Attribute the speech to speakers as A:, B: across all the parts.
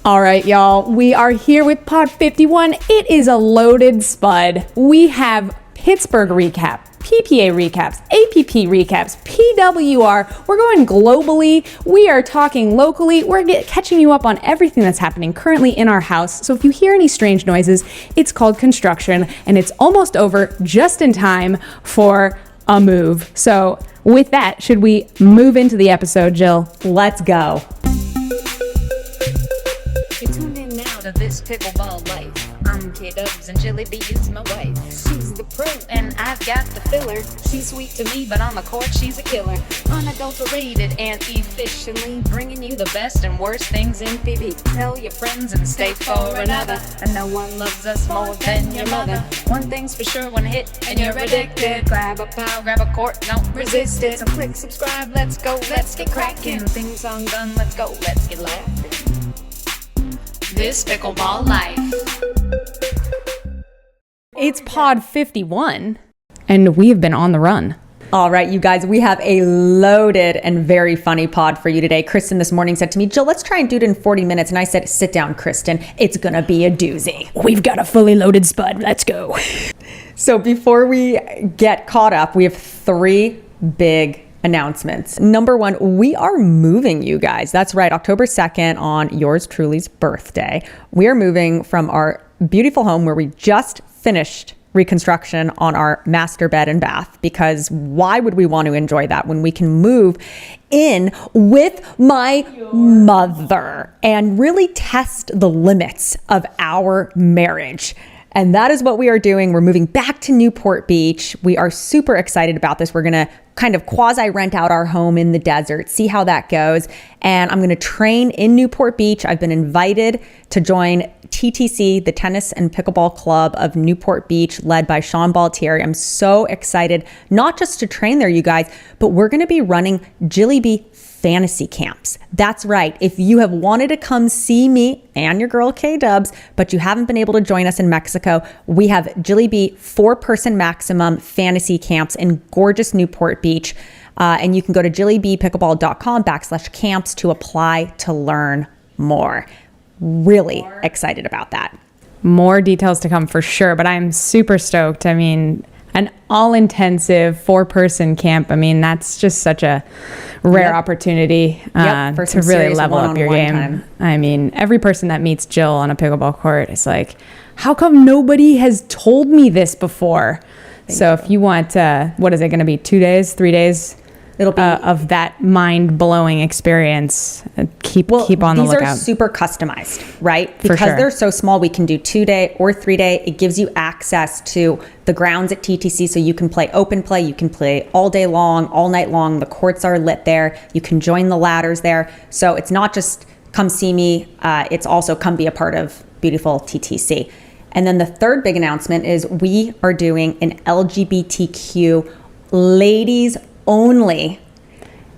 A: All right, y'all, we are here with Pod 51. It is a loaded spud. We have Pittsburg recap, PPA recaps, APP recaps, PWR. We're going globally. We are talking locally. We're catching you up on everything that's happening currently in our house. So if you hear any strange noises, it's called construction, and it's almost over just in time for a move. So with that, should we move into the episode, Jill?
B: Let's go.
C: You're tuned in now to This Pickleball Life. I'm K-Dubs and Jilly is my wife. She's the pro and I've got the filler. She's sweet to me, but on the court she's a killer. Unadulterated and efficiently bringing you the best and worst things in PB. Tell your friends and stay for another. And no one loves us more than your mother. One thing's for sure, one hit and you're addicted. Grab a pile, grab a court, don't resist it. So click subscribe, let's go, let's get cracking. Things on gun, let's go, let's get laughing. This Pickleball Life.
A: It's Pod 51, and we have been on the run.
B: All right, you guys, we have a loaded and very funny pod for you today. Kristen this morning said to me, Jill, let's try and do it in 40 minutes. And I said, sit down, Kristen. It's going to be a doozy.
A: We've got a fully loaded spud. Let's go.
B: So before we get caught up, we have three big announcements. Number one, we are moving, you guys. That's right. October 2nd on yours truly's birthday. We are moving from our beautiful home where we just finished reconstruction on our master bed and bath, because why would we want to enjoy that when we can move in with my mother and really test the limits of our marriage? And that is what we are doing. We're moving back to Newport Beach. We are super excited about this. We're going to kind of quasi rent out our home in the desert, see how that goes. And I'm going to train in Newport Beach. I've been invited to join TTC, the Tennis and Pickleball Club of Newport Beach, led by Sean Baltieri. I'm so excited, not just to train there, you guys, but we're going to be running Jilly fantasy camps. That's right. If you have wanted to come see me and your girl K-Dubs, but you haven't been able to join us in Mexico, we have Jilly 4-person maximum fantasy camps in gorgeous Newport Beach. And you can go to jillybpickleball.com/camps to apply to learn more. Really excited about that.
A: More details to come for sure, but I'm super stoked. I mean, an all-intensive 4-person camp. I mean, that's just such a rare opportunity to really level up your game. Time. I mean, every person that meets Jill on a pickleball court is like, how come nobody has told me this before? If you want, what is it going to be, 2 days, 3 days? It'll be of that mind-blowing experience. Keep on the lookout.
B: These are super customized, right? Because they're so small, we can do 2-day or 3-day. It gives you access to the grounds at TTC, so you can play open play. You can play all day long, all night long. The courts are lit there. You can join the ladders there. So it's not just come see me. It's also come be a part of beautiful TTC. And then the third big announcement is we are doing an LGBTQ ladies only.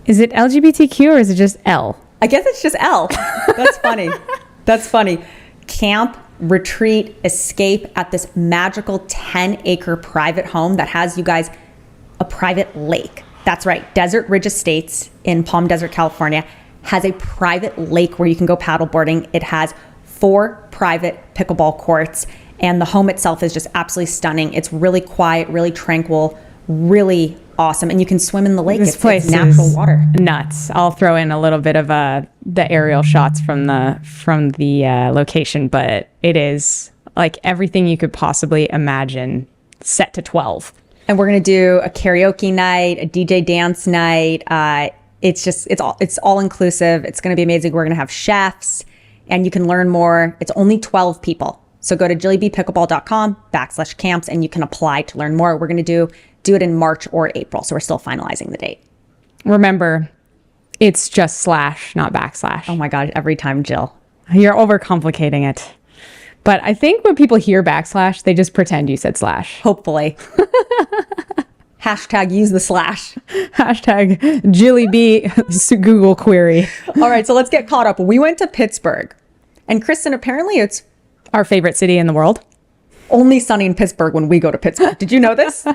A: Is it LGBTQ or is it just L?
B: I guess it's just L. That's funny. That's funny. Camp, retreat, escape at this magical 10-acre private home that has, you guys, a private lake. That's right. Desert Ridge Estates in Palm Desert, California has a private lake where you can go paddleboarding. It has 4 private pickleball courts, and the home itself is just absolutely stunning. It's really quiet, really tranquil, really awesome, and you can swim in the lake.
A: This place
B: it's natural
A: is
B: water.
A: Nuts. I'll throw in a little bit of the aerial shots from the location, but it is like everything you could possibly imagine set to 12.
B: And we're gonna do a karaoke night, a DJ dance night. It's all inclusive. It's gonna be amazing. We're gonna have chefs, and you can learn more. It's only 12 people. So go to jillybpickleball.com/camps and you can apply to learn more. We're going to do it in March or April. So we're still finalizing the date.
A: Remember, it's just / not /.
B: Oh my God, every time, Jill.
A: You're overcomplicating it. But I think when people hear / they just pretend you said /.
B: Hopefully. Hashtag use the /.
A: Hashtag JillyB Google query.
B: All right, so let's get caught up. We went to Pittsburg. And Kristen, apparently it's
A: our favorite city in the world.
B: Only sunny in Pittsburg when we go to Pittsburgh. Did you know this?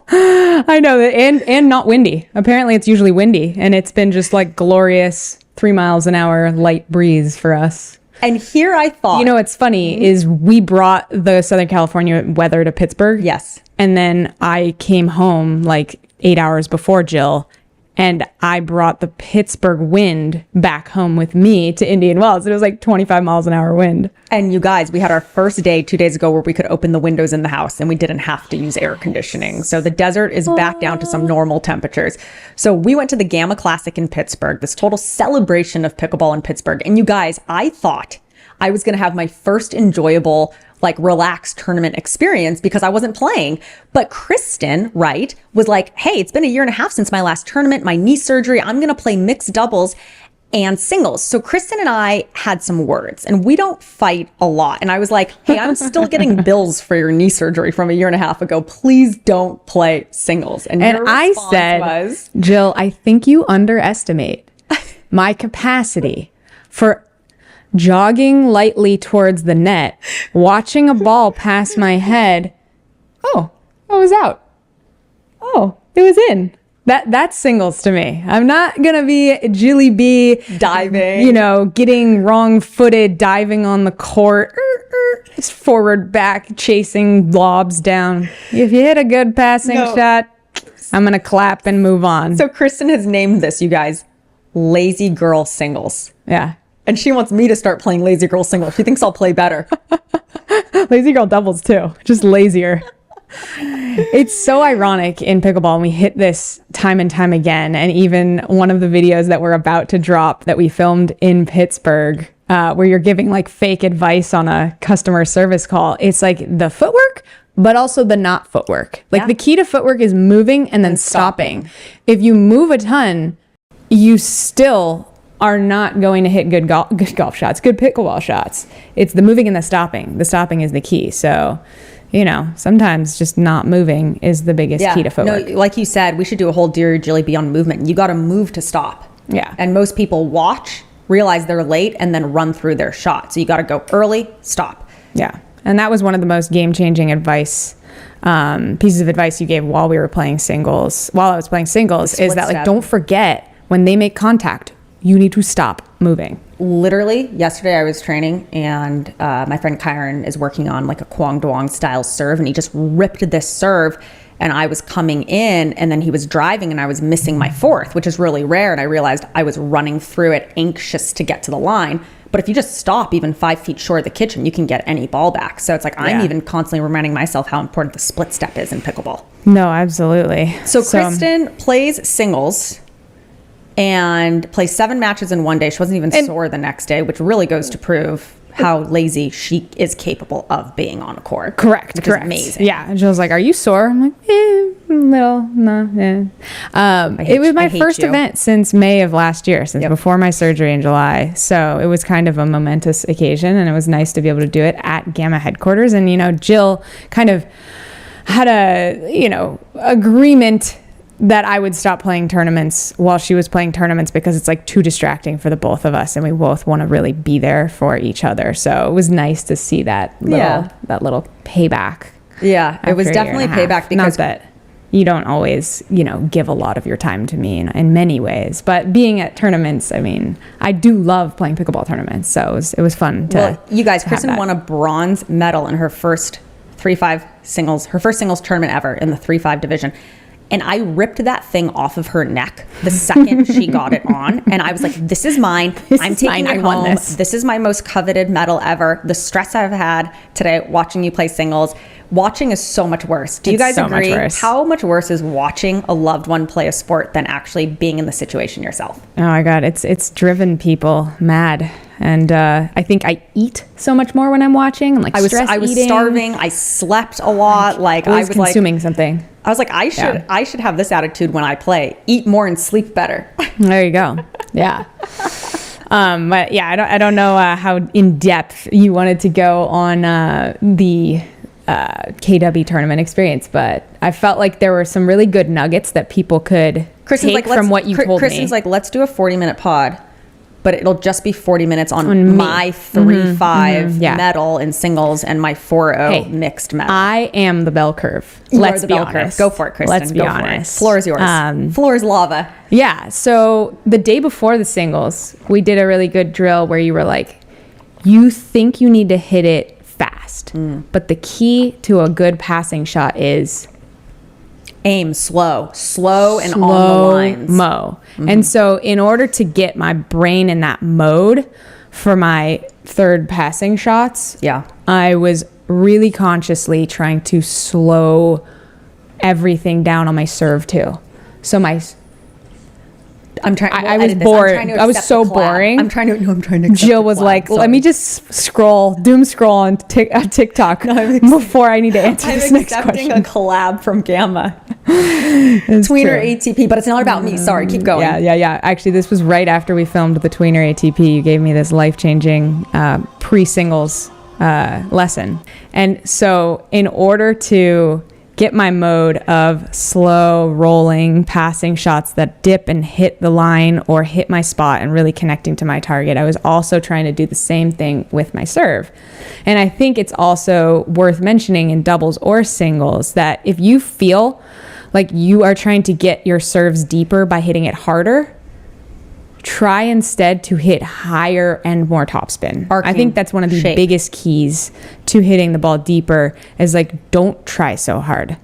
A: I know that, and not windy. Apparently it's usually windy, and it's been just like glorious 3 miles an hour light breeze for us.
B: And here I thought,
A: You know what's funny is we brought the Southern California weather to Pittsburgh.
B: Yes.
A: And then I came home like 8 hours before Jill, and I brought the Pittsburgh wind back home with me to Indian Wells. It was like 25 miles an hour wind.
B: and you guys, we had our first day 2 days ago where we could open the windows in the house and we didn't have to use air conditioning. So the desert is back down to some normal temperatures. So we went to the Gamma Classic in Pittsburgh, this total celebration of pickleball in Pittsburgh. And you guys, I thought I was going to have my first enjoyable, like, relaxed tournament experience because I wasn't playing. But Kristen, right, was like, hey, it's been a year and a half since my last tournament, my knee surgery. I'm going to play mixed doubles and singles. So Kristen and I had some words, and we don't fight a lot. And I was like, hey, I'm still getting bills for your knee surgery from a year and a half ago. Please don't play singles. And your
A: I
B: response
A: said,
B: was,
A: Jill, I think you underestimate my capacity for jogging lightly towards the net, watching a ball pass my head. Oh, I was out. Oh, it was in. That's singles to me. I'm not going to be Jilly B
B: diving,
A: getting wrong-footed, diving on the court, just forward, back, chasing lobs down. If you hit a good passing shot, I'm going to clap and move on.
B: So Kristen has named this, you guys, Lazy Girl Singles.
A: Yeah.
B: And she wants me to start playing Lazy Girl Singles. She thinks I'll play better.
A: Lazy girl doubles too, just lazier. It's so ironic in pickleball, and we hit this time and time again. And even one of the videos that we're about to drop that we filmed in Pittsburgh, where you're giving like fake advice on a customer service call, it's like the footwork, but also the not footwork. Like the key to footwork is moving and then stopping. If you move a ton, you still are not going to hit good golf shots, good pickleball shots. It's the moving and the stopping. The stopping is the key. So, sometimes just not moving is the biggest key to footwork.
B: No, like you said, we should do a whole Dear Jilly Be on movement. You got to move to stop.
A: Yeah.
B: And most people watch, realize they're late, and then run through their shot. So you got to go early, stop.
A: Yeah. And that was one of the most game-changing pieces of advice you gave while I was playing singles, is that, like, don't forget when they make contact, you need to stop moving.
B: Literally, yesterday I was training, and my friend Kyron is working on like a Kwang Duong style serve, and he just ripped this serve, and I was coming in, and then he was driving, and I was missing my fourth, which is really rare, and I realized I was running through it anxious to get to the line. But if you just stop even 5 feet short of the kitchen, you can get any ball back. So it's like I'm even constantly reminding myself how important the split step is in pickleball.
A: No, absolutely.
B: So Kristen plays singles and plays 7 matches in one day. She wasn't even sore the next day, which really goes to prove how lazy she is capable of being on a court.
A: Correct.
B: Which is amazing.
A: Yeah. And she was like, are you sore? I'm like, no. It was my first event since May of last year, before my surgery in July. So it was kind of a momentous occasion, and it was nice to be able to do it at Gamma headquarters. And, Jill kind of had a, agreement that I would stop playing tournaments while she was playing tournaments because it's like too distracting for the both of us, and we both want to really be there for each other. So it was nice to see that little payback.
B: Yeah, it was definitely payback because
A: not that you don't always, give a lot of your time to me in many ways, but being at tournaments, I mean, I do love playing pickleball tournaments, so it was fun to.
B: Well, you guys, Kristen won a bronze medal in her first 3-5 singles, her first singles tournament ever in the 3-5 division. And I ripped that thing off of her neck the second she got it on. And I was like, this is mine. I'm taking it home. This is my most coveted medal ever. The stress I've had today watching you play singles. Watching is so much worse. Do you guys agree? How much worse is watching a loved one play a sport than actually being in the situation yourself?
A: Oh my God, it's driven people mad. And I think I eat so much more when I'm watching. I'm like, I was
B: starving. I slept a lot. Like
A: I was consuming something.
B: I was like, I should have this attitude when I play. Eat more and sleep better.
A: There you go. Yeah. But yeah, I don't know how in depth you wanted to go on the KW tournament experience, but I felt like there were some really good nuggets that people could take from what you told me.
B: Kristen's like, let's do a 40-minute pod, but it'll just be 40 minutes on my 3-5 medal in singles and my 4-0 mixed medal.
A: I am the bell curve.
B: Let's be honest. Go for it, Kristen.
A: Let's be honest.
B: Floor is yours. Floor is lava.
A: Yeah. So the day before the singles, we did a really good drill where you were like, you think you need to hit it fast, but the key to a good passing shot is
B: aim slow and on the lines.
A: Mo. And so in order to get my brain in that mode for my third passing shots, I was really consciously trying to slow everything down on my serve too. So I was bored. I was so boring.
B: I'm trying to.
A: Jill was like, "Let me just doom scroll on TikTok before I need to answer this next question."
B: I'm accepting a collab from Gamma. Tweener ATP, but it's not about me. Sorry, keep going.
A: Yeah. Actually, this was right after we filmed the Tweener ATP. You gave me this life-changing pre-singles lesson, and so in order to get my mode of slow rolling passing shots that dip and hit the line or hit my spot and really connecting to my target, I was also trying to do the same thing with my serve. And I think it's also worth mentioning in doubles or singles that if you feel like you are trying to get your serves deeper by hitting it harder, try instead to hit higher and more topspin. I think that's one of the biggest keys to hitting the ball deeper is like, don't try so hard.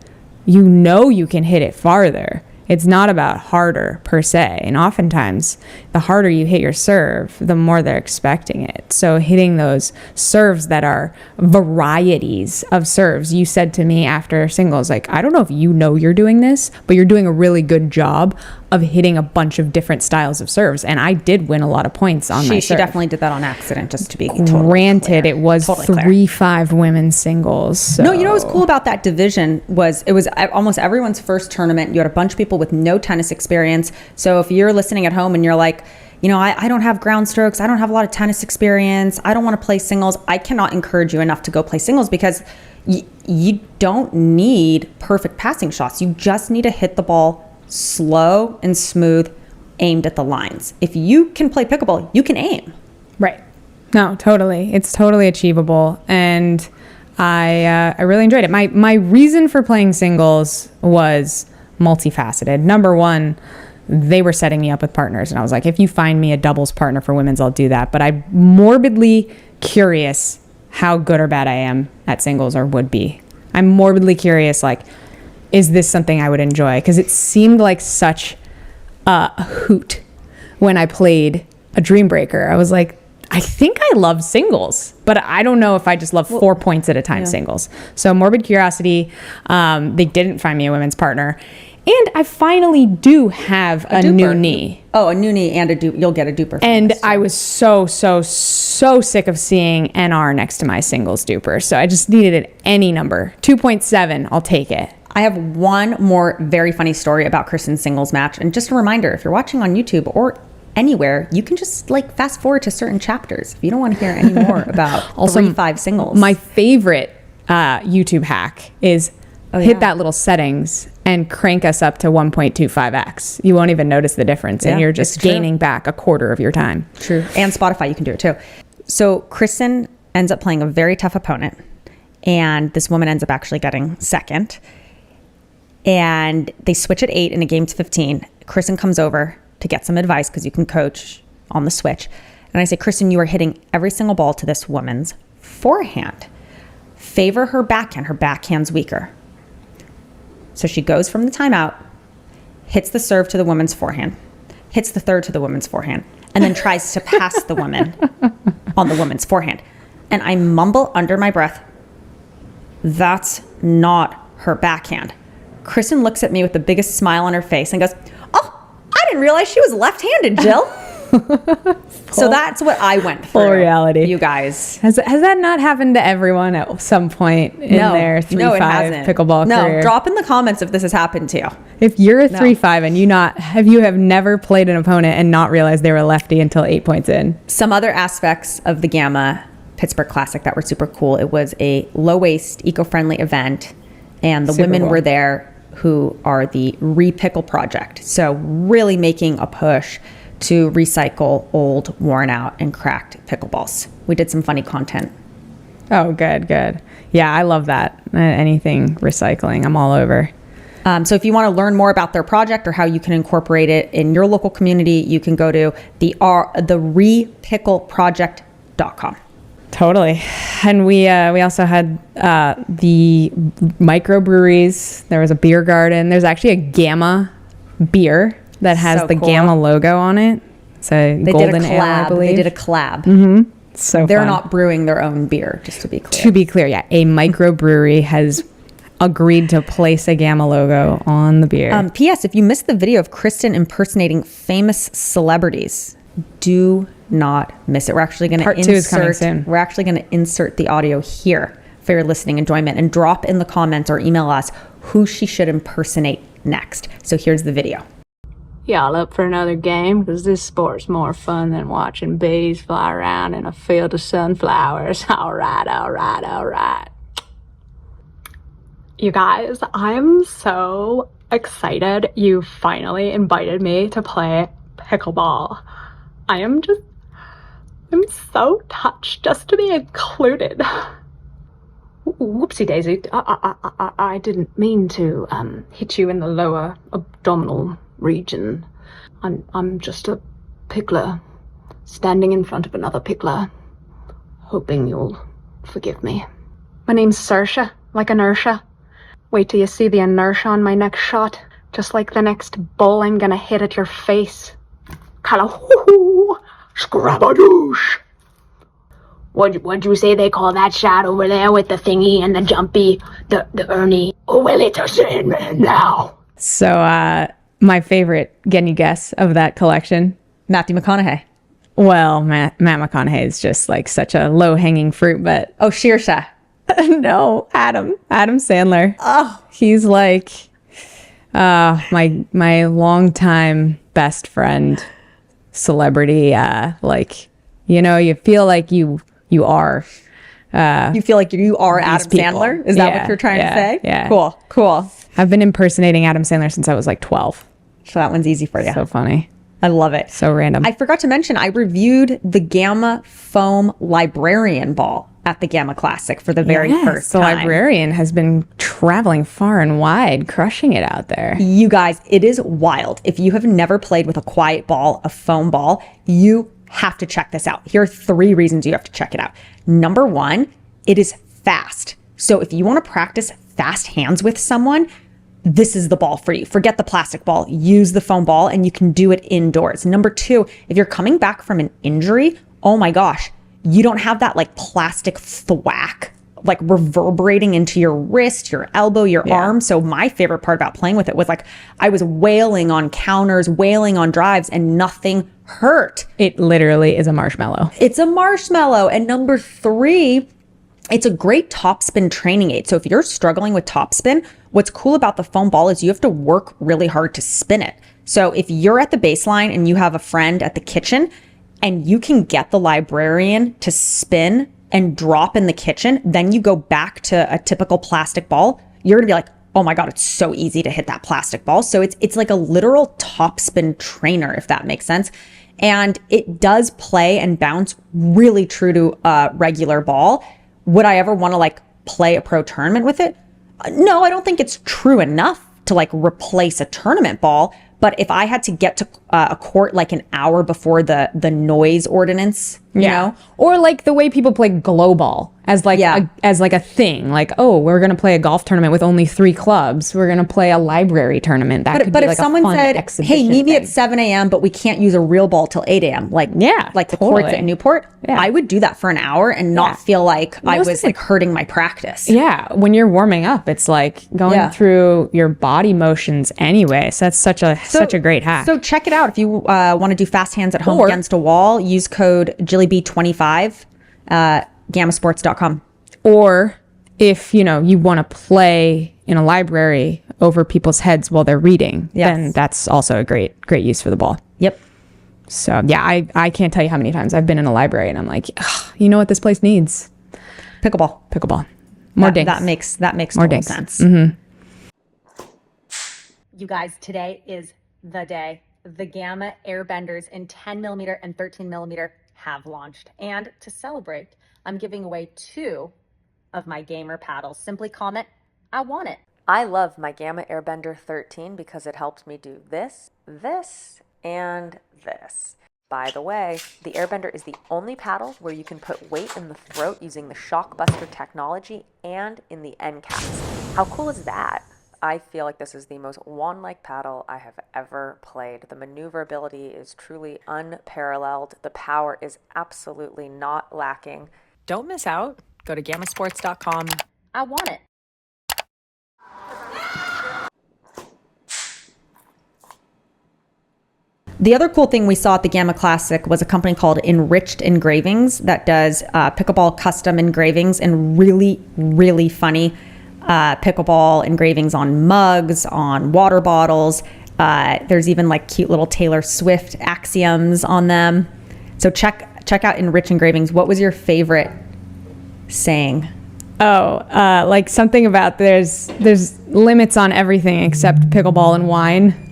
A: You know you can hit it farther. It's not about harder per se. And oftentimes, the harder you hit your serve, the more they're expecting it. So hitting those serves that are varieties of serves. You said to me after singles, like, I don't know if you know you're doing this, but you're doing a really good job of hitting a bunch of different styles of serves. And I did win a lot of points on my serve.
B: She definitely did that on accident, just to be
A: granted,
B: clear.
A: It was totally 3-5 women's singles. So.
B: No, you know what's cool about that division was it was almost everyone's first tournament. You had a bunch of people with no tennis experience. So if you're listening at home and you're like, you know, I don't have ground strokes, I don't have a lot of tennis experience, I don't want to play singles, I cannot encourage you enough to go play singles because you don't need perfect passing shots. You just need to hit the ball slow and smooth, aimed at the lines. If you can play pickleball, you can aim.
A: Right. No, totally. It's totally achievable. And I really enjoyed it. My reason for playing singles was multifaceted. Number one, they were setting me up with partners. And I was like, if you find me a doubles partner for women's, I'll do that. But I'm morbidly curious how good or bad I am at singles or would be. I'm morbidly curious, like, is this something I would enjoy? Because it seemed like such a hoot when I played a Dream Breaker. I was like, I think I love singles, but I don't know if I just love 4 points at a time singles. So morbid curiosity, they didn't find me a women's partner. And I finally do have a new knee.
B: Oh, a new knee and a duper. You'll get a duper.
A: And I was so sick of seeing NR next to my singles duper. So I just needed it any number. 2.7, I'll take it.
B: I have one more very funny story about Kristen's singles match. And just a reminder, if you're watching on YouTube or anywhere, you can just like fast forward to certain chapters if you don't want to hear any more about also 3-5 singles.
A: My favorite YouTube hack is hit that little settings and crank us up to 1.25x. You won't even notice the difference, and you're just gaining back a quarter of your time.
B: True. And Spotify, you can do it too. So Kristen ends up playing a very tough opponent, and this woman ends up actually getting second. And they switch at 8 in a game to 15. Kristen comes over to get some advice because you can coach on the switch. And I say, Kristen, you are hitting every single ball to this woman's forehand. Favor her backhand. Her backhand's weaker. So she goes from the timeout, hits the serve to the woman's forehand, hits the third to the woman's forehand, and then tries to pass the woman on the woman's forehand. And I mumble under my breath, that's not her backhand. Kristen looks at me with the biggest smile on her face and goes, oh, I didn't realize she was left-handed, Jill. So that's what I went through.
A: Full reality.
B: You guys.
A: Has that not happened to everyone at some point in their 3-5 pickleball career?
B: No, drop in the comments if this has happened to you.
A: If you're a 3-5 and you have never played an opponent and not realized they were lefty until 8 points in.
B: Some other aspects of the Gamma Pittsburg Classic that were super cool. It was a low-waste, eco-friendly event, and the women were there who are the Pickle project. So really making a push to recycle old, worn out, and cracked pickleballs. We did some funny content.
A: Oh, good. Yeah, I love that. Anything recycling, I'm all over.
B: So if you want to learn more about their project or how you can incorporate it in your local community, you can go to the repickleproject.com.
A: Totally. And we also had the microbreweries. There was a beer garden. There's actually a Gamma beer that has the
B: cool.
A: Gamma logo on it. It's a golden ale, I believe.
B: They did a collab.
A: Mm-hmm. So
B: they're
A: fun.
B: not brewing their own beer, just to be clear.
A: To be clear, yeah. A microbrewery has agreed to place a Gamma logo on the beer.
B: P.S. If you missed the video of Kristen impersonating famous celebrities, do not miss it. We're actually going to
A: Part 2 is coming soon.
B: We're actually going to insert the audio here for your listening enjoyment, and drop in the comments or email us who she should impersonate next. So here's the video.
D: Y'all up for another game? Because this sport's more fun than watching bees fly around in a field of sunflowers. All right, all right, all right.
E: You guys, I'm so excited you finally invited me to play pickleball. I'm so touched just to be included.
D: Whoopsie daisy. I didn't mean to hit you in the lower abdominal region. I'm just a pickler standing in front of another pickler, hoping you'll forgive me.
E: My name's Saoirse, like inertia. Wait till you see the inertia on my next shot. Just like the next ball I'm gonna hit at your face. Kala-hoo-hoo! Scrabadoosh!
D: What'd you say they call that shot over there with the thingy and the jumpy, the Ernie? Oh, well, it's a sin now.
A: So, my favorite, can you guess, of that collection?
B: Matthew McConaughey.
A: Well, Matt McConaughey is just like such a low-hanging fruit, but...
B: Oh, Saoirse.
A: No, Adam Sandler. Oh. He's like my longtime best friend, celebrity. Like, you know, you feel like you are.
B: You feel like you are Adam
A: people.
B: Sandler? Is that what you're trying to say?
A: Yeah.
B: Cool.
A: I've been impersonating Adam Sandler since I was like 12.
B: So that one's easy for you.
A: So funny.
B: I love it.
A: So random.
B: I forgot to mention, I reviewed the Gamma Foam Librarian Ball at the Gamma Classic for the very first time.
A: The librarian has been traveling far and wide, crushing it out there.
B: You guys, it is wild. If you have never played with a quiet ball, a foam ball, you have to check this out. Here are 3 reasons you have to check it out. Number 1, it is fast. So if you want to practice fast hands with someone, this is the ball for you. Forget the plastic ball, use the foam ball, and you can do it indoors. Number 2, if you're coming back from an injury, oh my gosh, you don't have that like plastic thwack like reverberating into your wrist, your elbow, your arm. So my favorite part about playing with it was like I was wailing on counters, wailing on drives, and nothing hurt.
A: It literally is a marshmallow.
B: It's a marshmallow. And number 3, it's a great topspin training aid. So if you're struggling with topspin, what's cool about the foam ball is you have to work really hard to spin it. So if you're at the baseline and you have a friend at the kitchen and you can get the librarian to spin and drop in the kitchen, then you go back to a typical plastic ball, you're gonna be like, oh my God, it's so easy to hit that plastic ball. So it's like a literal topspin trainer, if that makes sense. And it does play and bounce really true to a regular ball. Would I ever want to like play a pro tournament with it? No, I don't think it's true enough to like replace a tournament ball. But if I had to get to a court like an hour before the noise ordinance, you know,
A: or like the way people play glow ball as like a thing, like, oh, we're gonna play a golf tournament with only 3 clubs. We're gonna play a library tournament. That could
B: but
A: be
B: if
A: like
B: someone
A: a fun
B: said,
A: exhibition
B: hey, meet me
A: thing.
B: at 7 a.m., but we can't use a real ball till 8 a.m. Like the courts at Newport, I would do that for an hour and not feel like I was like hhurting my practice.
A: Yeah, when you're warming up, it's like going through your body motions anyway. So that's such a great hack.
B: So check it out if you want to do fast hands at home against a wall. Use code JillyB25 gammasports.com.
A: Or if you want to play in a library over people's heads while they're reading, then that's also a great use for the ball.
B: Yep.
A: So yeah, I can't tell you how many times I've been in a library and I'm like, you know what this place needs? Pickleball. More dinks.
B: That makes
A: more
B: total
A: dinks.
B: sense.
A: Mm-hmm.
B: You guys, today is the day. The Gamma Airbenders in 10mm and 13mm have launched. And to celebrate, I'm giving away 2 of my gamer paddles. Simply comment, I want it.
F: I love my Gamma Airbender 13 because it helps me do this, and this. By the way, the Airbender is the only paddle where you can put weight in the throat using the Shockbuster technology and in the end caps. How cool is that? I feel like this is the most wand-like paddle I have ever played. The maneuverability is truly unparalleled. The power is absolutely not lacking. Don't miss out. Go to gammasports.com. I want it.
B: The other cool thing we saw at the Gamma Classic was a company called Enriched Engravings that does pickleball custom engravings and really, really funny pickleball engravings on mugs, on water bottles. There's even like cute little Taylor Swift axioms on them. So check out Enriched Engravings. What was your favorite saying?
A: Oh, like something about there's limits on everything except pickleball and wine.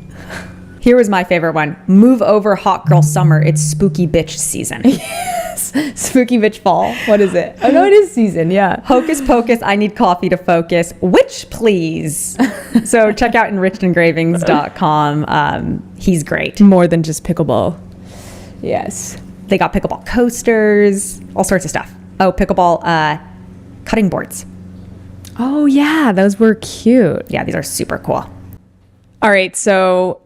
B: Here was my favorite one. Move over, hot girl summer. It's spooky bitch season.
A: Yes. Spooky bitch fall. What is it? Oh, no, it is season. Yeah.
B: Hocus pocus. I need coffee to focus. Witch, please. So check out enrichedengravings.com. He's great.
A: More than just pickleball. Yes.
B: They got pickleball coasters, all sorts of stuff. Oh, pickleball cutting boards.
A: Oh, yeah. Those were cute.
B: Yeah, these are super cool.
A: All right. So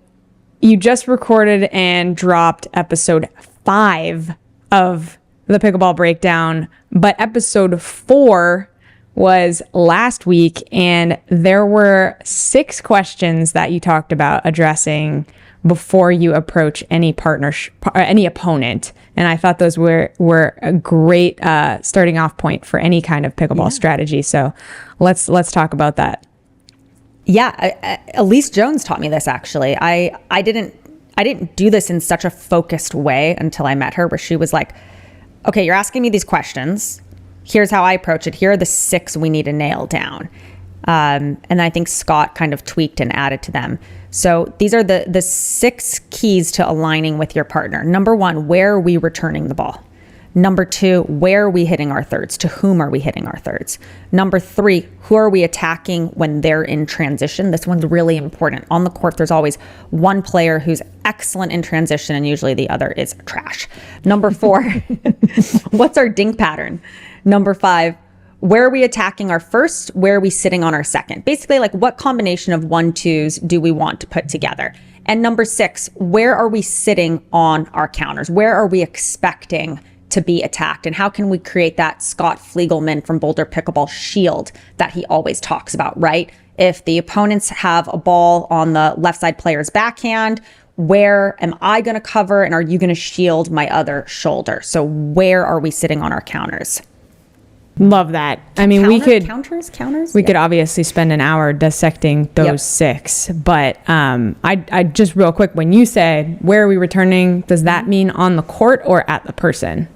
A: you just recorded and dropped episode 5 of the Pickleball Breakdown, but episode 4 was last week, and there were 6 questions that you talked about addressing before you approach any any opponent. And I thought those were a great starting off point for any kind of pickleball strategy. So let's talk about that.
B: Yeah, Elise Jones taught me this actually. I didn't do this in such a focused way until I met her, where she was like, okay, you're asking me these questions. Here's how I approach it. Here are the 6 we need to nail down. And I think Scott kind of tweaked and added to them. So these are the 6 keys to aligning with your partner. Number 1, where are we returning the ball? Number 2, where are we hitting our thirds? To whom are we hitting our thirds? Number 3, who are we attacking when they're in transition? This one's really important. On the court, there's always one player who's excellent in transition, and usually the other is trash. Number 4, what's our dink pattern? Number 5, where are we attacking our first? Where are we sitting on our second? Basically, like what combination of 1-2s do we want to put together? And number 6, where are we sitting on our counters? Where are we expecting to be attacked, and how can we create that Scott Fliegelman from Boulder Pickleball shield that he always talks about, right? If the opponents have a ball on the left side player's backhand, where am I going to cover, and are you going to shield my other shoulder? So where are we sitting on our counters?
A: Love that. I mean, we could obviously spend an hour dissecting those 6, but I just real quick, when you say where are we returning, does that mean on the court or at the person?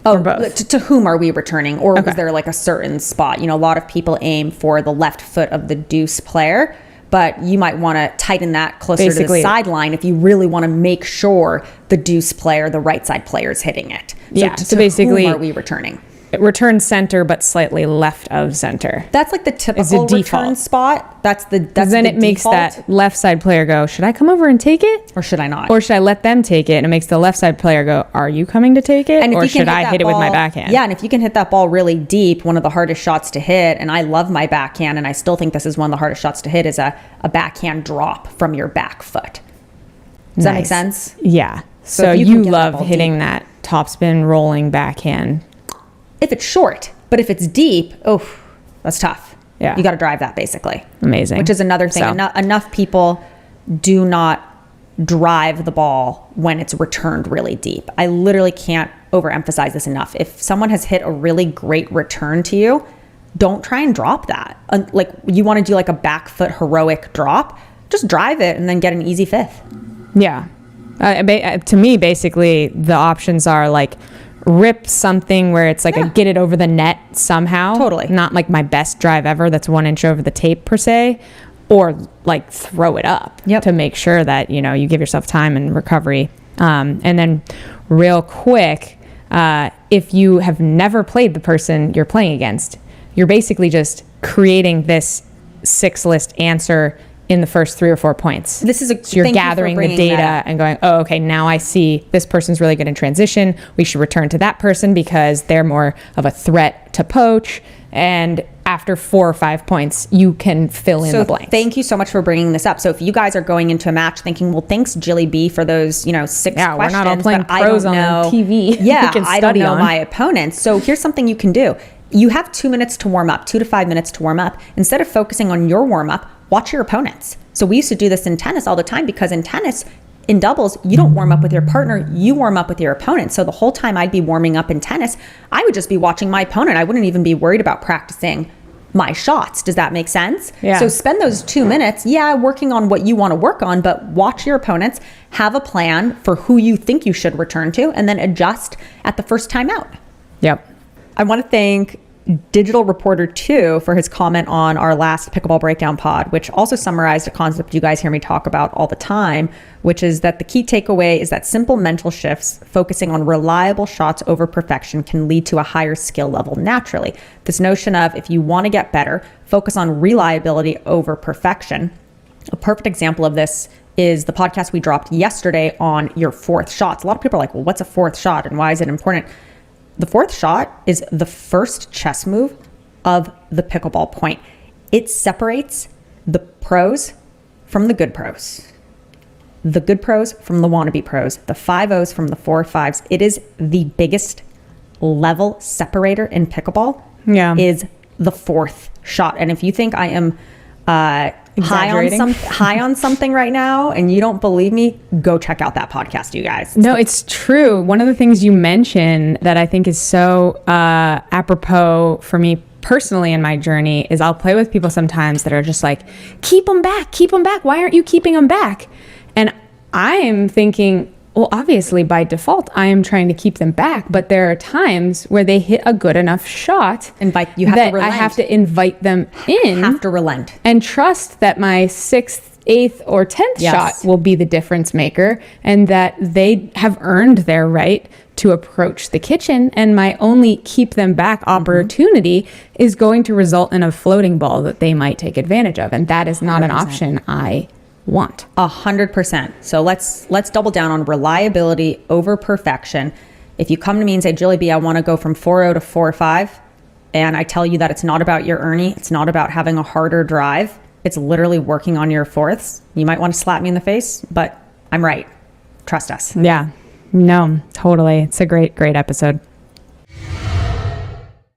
B: Oh, to whom are we returning? Or was there like a certain spot? You know, a lot of people aim for the left foot of the deuce player, but you might want to tighten that closer to the sideline if you really want to make sure the deuce player, the right side player, is hitting it. So basically, whom are we returning?
A: Return center, but slightly left of center.
B: That's like the typical return spot. That's
A: then it makes that left side player go, should I come over and take it?
B: Or should I not?
A: Or should I let them take it? And it makes the left side player go, are you coming to take it? Or should I hit it with my backhand?
B: Yeah, and if you can hit that ball really deep, one of the hardest shots to hit, and I love my backhand, and I still think this is one of the hardest shots to hit, is a backhand drop from your back foot. Does that make sense?
A: Yeah. So you love hitting that topspin rolling backhand.
B: If it's short, but if it's deep, that's tough.
A: Yeah.
B: You got to drive that basically.
A: Amazing.
B: Which is another thing. Enough people do not drive the ball when it's returned really deep. I literally can't overemphasize this enough. If someone has hit a really great return to you, don't try and drop that. Like you want to do like a back foot heroic drop, just drive it and then get an easy 5th.
A: Yeah. To me, basically, the options are like rip something where it's like a get it over the net somehow.
B: Totally.
A: Not like my best drive ever that's 1 inch over the tape per se, or like throw it up to make sure that, you know, you give yourself time and recovery. And then real quick, if you have never played the person you're playing against, you're basically just creating this 6 list answer in the first 3 or 4 points.
B: This is
A: so you're gathering the data and going, oh, okay, now I see this person's really good in transition. We should return to that person because they're more of a threat to poach. And after 4 or 5 points, you can fill in the blanks.
B: Thank you so much for bringing this up. So if you guys are going into a match thinking, well, thanks Jilly B for those, 6 questions.
A: We're not all playing pros on TV.
B: Yeah, I don't know my opponents. So here's something you can do. You have 2 minutes to warm up, 2 to 5 minutes to warm up. Instead of focusing on your warm up, watch your opponents. So we used to do this in tennis all the time because in tennis, in doubles, you don't warm up with your partner, you warm up with your opponent. So the whole time I'd be warming up in tennis, I would just be watching my opponent. I wouldn't even be worried about practicing my shots. Does that make sense?
A: Yeah.
B: So spend those 2 minutes, working on what you want to work on, but watch your opponents, have a plan for who you think you should return to, and then adjust at the first time out.
A: Yep.
B: I want to thank Digital Reporter 2 for his comment on our last Pickleball Breakdown pod, which also summarized a concept you guys hear me talk about all the time, which is that the key takeaway is that simple mental shifts focusing on reliable shots over perfection can lead to a higher skill level naturally. This notion of if you want to get better, focus on reliability over perfection. A perfect example of this is the podcast we dropped yesterday on your fourth shots. A lot of people are like, well, what's a fourth shot and why is it important? The fourth shot is the first chess move of the pickleball point. It separates the pros from the good pros, the good pros from the wannabe pros, the 5-0s from the 4-5s. It is the biggest level separator in pickleball. Is the fourth shot. And if you think I am high on something right now and you don't believe me, go check out that podcast, you guys.
A: No, it's true. One of the things you mentioned that I think is so apropos for me personally in my journey is I'll play with people sometimes that are just like, keep them back. Why aren't you keeping them back? And I'm thinking, well, obviously by default, I am trying to keep them back, but there are times where they hit a good enough shot
B: that
A: I have to invite them in.
B: Have to relent.
A: And trust that my 6th, 8th, or 10th shot will be the difference maker and that they have earned their right to approach the kitchen. And my only keep them back opportunity is going to result in a floating ball that they might take advantage of. And that is not 100%. An option I want.
B: 100%. So let's double down on reliability over perfection. If you come to me and say, Jilly B, I want to go from 4-0 to 4-5, and I tell you that it's not about your Ernie, it's not about having a harder drive, it's literally working on your fourths, you might want to slap me in the face, but I'm right. Trust us.
A: Yeah. No, totally. It's a great episode.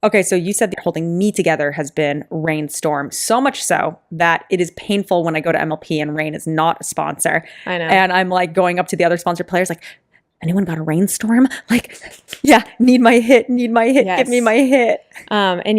B: Okay, so you said that holding me together has been Rainstorm, so much so that it is painful when I go to MLP and Rain is not a sponsor.
G: I know.
B: And I'm like going up to the other sponsor players like, anyone got a Rainstorm? Like, yeah, need my hit, yes. Give me my hit.
G: And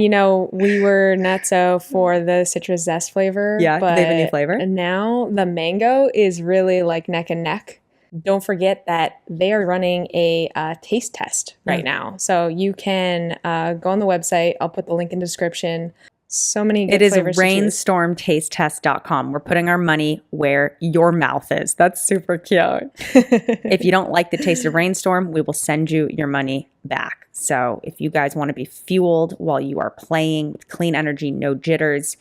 G: we were nutso for the citrus zest flavor.
B: Yeah,
G: but
B: they have a new flavor.
G: And now the mango is really like neck and neck. Don't forget that they are running a taste test right now. So you can go on the website. I'll put the link in the description. So many good flavors.
B: It is rainstormtastetest.com. We're putting our money where your mouth is. That's super cute. If you don't like the taste of Rainstorm, we will send you your money back. So if you guys want to be fueled while you are playing with clean energy, no jitters,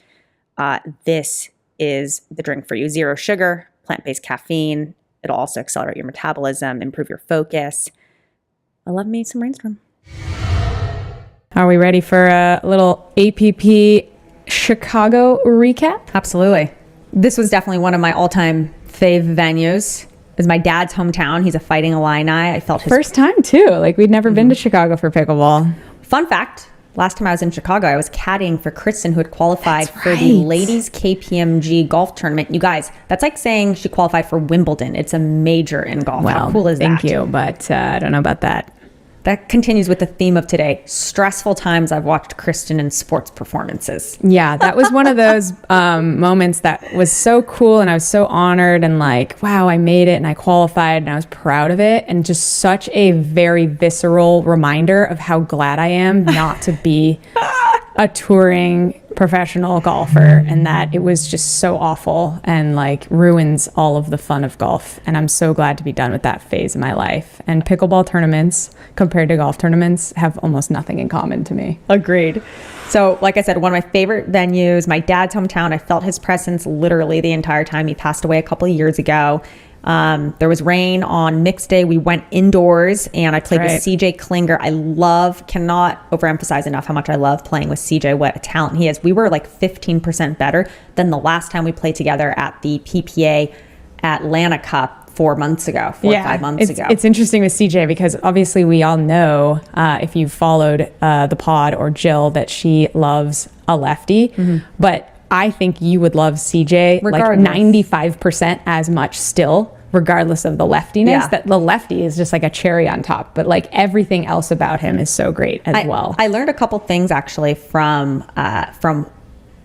B: this is the drink for you. 0 sugar, plant-based caffeine. It'll also accelerate your metabolism, improve your focus. I love me some Rainstorm.
A: Are we ready for a little APP Chicago recap?
B: Absolutely. This was definitely one of my all-time fave venues. It's my dad's hometown. He's a Fighting Illini. I felt his
A: first time too. Like we'd never been to Chicago for pickleball.
B: Fun fact. Last time I was in Chicago, I was caddying for Kristen, who had qualified for the ladies KPMG golf tournament. You guys, that's like saying she qualified for Wimbledon. It's a major in golf.
A: Well,
B: how cool is that?
A: Thank you, but I don't know about that.
B: That continues with the theme of today. Stressful times I've watched Kristen in sports performances.
A: Yeah, that was one of those moments that was so cool, and I was so honored and like, wow, I made it and I qualified and I was proud of it. And just such a very visceral reminder of how glad I am not to be a touring professional golfer, and that it was just so awful and like ruins all of the fun of golf. And I'm so glad to be done with that phase of my life. And pickleball tournaments compared to golf tournaments have almost nothing in common to me.
B: Agreed. So like I said, one of my favorite venues, my dad's hometown. I felt his presence literally the entire time. He passed away a couple of years ago. There was rain on mixed day. We went indoors and I played with CJ Klinger. Cannot overemphasize enough how much I love playing with CJ, what a talent he is. We were like 15% better than the last time we played together at the PPA Atlanta Cup 4 months ago, 5 months ago.
A: It's interesting with CJ because obviously we all know, if you've followed the pod or Jill, that she loves a lefty, but I think you would love CJ
B: Regardless.
A: like 95% as much still, regardless of the leftiness.
B: Yeah.
A: That the lefty is just like a cherry on top, but like everything else about him is so great as well.
B: I learned a couple things actually from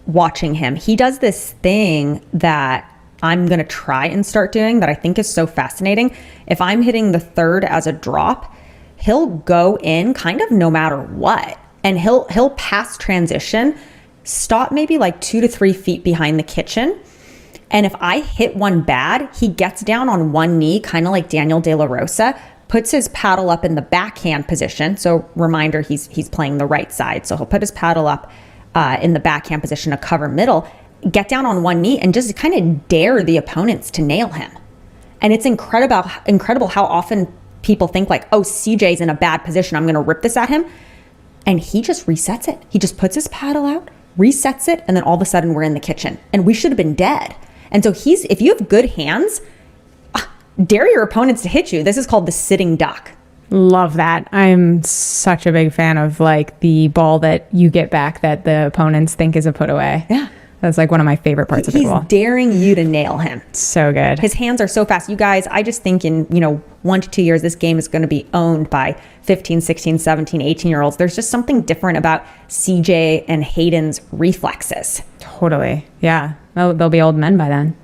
B: watching him. He does this thing that I'm going to try and start doing that I think is so fascinating. If I'm hitting the third as a drop, he'll go in kind of no matter what. And he'll pass transition, stop maybe like 2 to 3 feet behind the kitchen. And if I hit one bad, he gets down on one knee, kind of like Daniel De La Rosa, puts his paddle up in the backhand position. So reminder, he's playing the right side. So he'll put his paddle up in the backhand position to cover middle, get down on one knee and just kind of dare the opponents to nail him. And it's incredible how often people think like, oh, CJ's in a bad position, I'm going to rip this at him. And he just resets it. He just puts his paddle out, resets it, and then all of a sudden we're in the kitchen. And we should have been dead. And so if you have good hands, dare your opponents to hit you. This is called the sitting duck.
A: Love that. I'm such a big fan of like the ball that you get back that the opponents think is a put away.
B: Yeah.
A: That's like one of my favorite parts of pickleball.
B: He's daring you to nail him.
A: So good.
B: His hands are so fast. You guys, I just think in, 1 to 2 years, this game is going to be owned by 15, 16, 17, 18-year-olds. There's just something different about CJ and Hayden's reflexes.
A: Totally. Yeah. They'll be old men by then.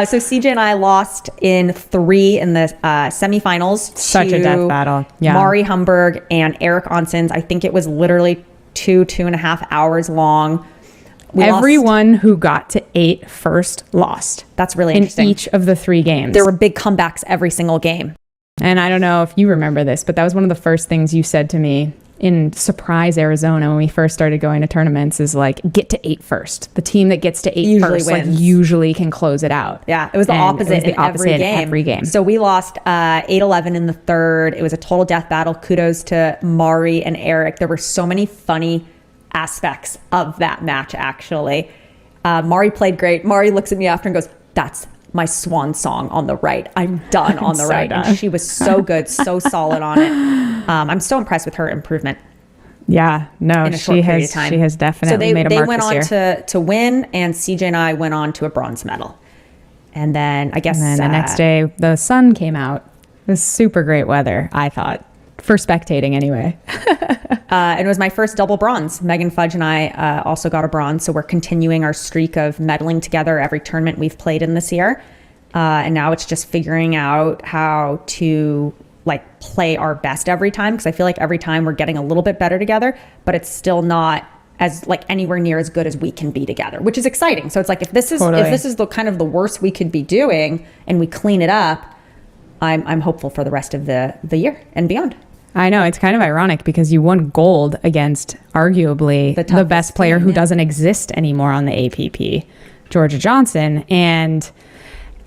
B: So CJ and I lost in 3 in the semifinals.
A: Such a death battle. Yeah.
B: Mari Humberg and Eric Onsens. I think it was literally 2.5 hours long.
A: Everyone who got to 8 first lost.
B: That's really interesting.
A: In each of the 3 games.
B: There were big comebacks every single game.
A: And I don't know if you remember this, but that was one of the first things you said to me in Surprise, Arizona, when we first started going to tournaments, is like, get to 8 first. The team that gets to 8
B: usually
A: first
B: wins.
A: Like, usually can close it out.
B: Yeah, it was the opposite in every game. So we lost 8-11 in the third. It was a total death battle. Kudos to Mari and Eric. There were so many funny aspects of that match, actually. Mari played great. Mari looks at me after and goes, that's my swan song on the right. I'm done on the right.
A: Done.
B: And she was so good, so solid on it. I'm so impressed with her improvement.
A: Yeah, no, she has definitely made a mark
B: went
A: this
B: on to win, and CJ and I went on to a bronze medal. And then I guess
A: the next day the sun came out. It was super great weather, I thought, for spectating anyway.
B: And it was my first double bronze. Megan Fudge and I also got a bronze, so we're continuing our streak of medaling together every tournament we've played in this year. And now it's just figuring out how to like play our best every time, because I feel like every time we're getting a little bit better together, but it's still not as like anywhere near as good as we can be together, which is exciting. So it's like if this is the kind of the worst we could be doing and we clean it up, I'm hopeful for the rest of the year and beyond.
A: I know, it's kind of ironic because you won gold against arguably the best player who doesn't exist anymore on the APP, Georgia Johnson. And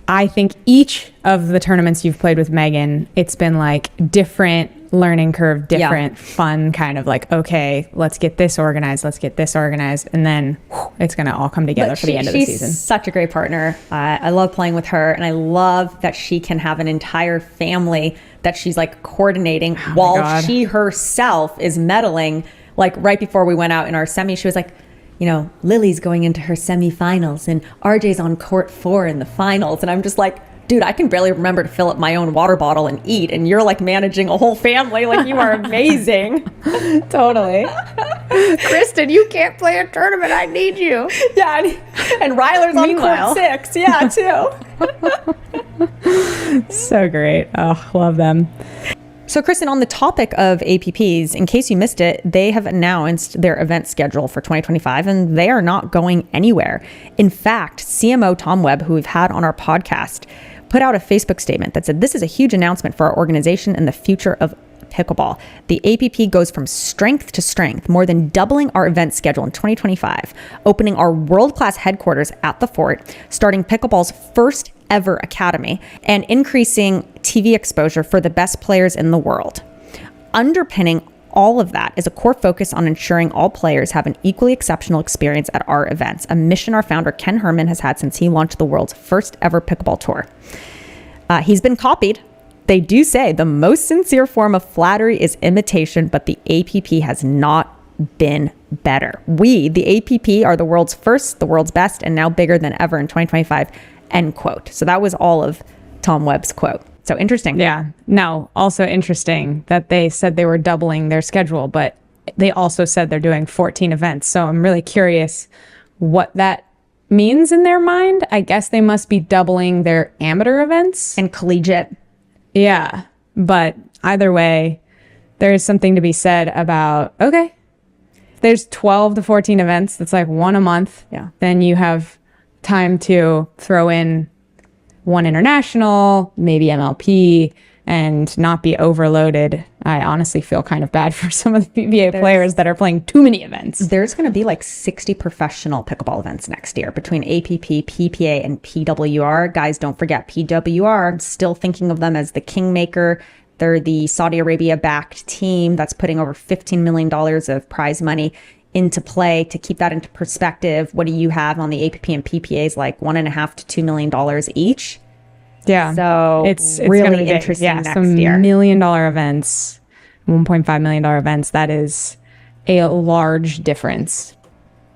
A: I think each of the tournaments you've played with Megan, it's been like different learning curve, different fun kind of like, okay, let's get this organized. And then it's going to all come together for the end of the season.
B: She's such a great partner. I love playing with her, and I love that she can have an entire family that she's like coordinating while she herself is medaling. Like right before we went out in our semi, she was like, Lily's going into her semifinals and RJ's on court 4 in the finals. And I'm just like, dude, I can barely remember to fill up my own water bottle and eat. And you're like managing a whole family. Like, you are amazing.
A: Totally. Kristen, you can't play a tournament. I need you.
B: Yeah. And Ryler's on court 6. Yeah, too.
A: So great. Oh, love them.
B: So, Kristen, on the topic of APPs, in case you missed it, they have announced their event schedule for 2025, and they are not going anywhere. In fact, CMO Tom Webb, who we've had on our podcast, put out a Facebook statement that said, "This is a huge announcement for our organization and the future of pickleball. The APP goes from strength to strength, more than doubling our event schedule in 2025, opening our world-class headquarters at the Fort, starting pickleball's first ever academy, and increasing TV exposure for the best players in the world. Underpinning all of that is a core focus on ensuring all players have an equally exceptional experience at our events, a mission our founder Ken Herman has had since he launched the world's first ever pickleball tour. He's been copied. They do say the most sincere form of flattery is imitation, but the APP has not been better. We, the APP, are the world's first, the world's best, and now bigger than ever in 2025, end quote. So that was all of Tom Webb's quote. So interesting.
A: Yeah. No, also interesting that they said they were doubling their schedule, but they also said they're doing 14 events. So I'm really curious what that means in their mind. I guess they must be doubling their amateur events
B: And collegiate.
A: Yeah. But either way, there is something to be said about, okay, there's 12 to 14 events. That's like one a month.
B: Yeah.
A: Then you have time to throw in one international, maybe MLP, and not be overloaded. I honestly feel kind of bad for some of the PBA players that are playing too many events.
B: There's going to be like 60 professional pickleball events next year between APP, PPA, and PWR. Guys, don't forget PWR. I'm still thinking of them as the kingmaker. They're the Saudi Arabia-backed team that's putting over $15 million of prize money into play. To keep that into perspective, what do you have on the APP and PPAs? Like $1.5 to $2 million each.
A: Yeah.
B: So it's really interesting next year.
A: $1 million events, $1.5 million events. That is a large difference.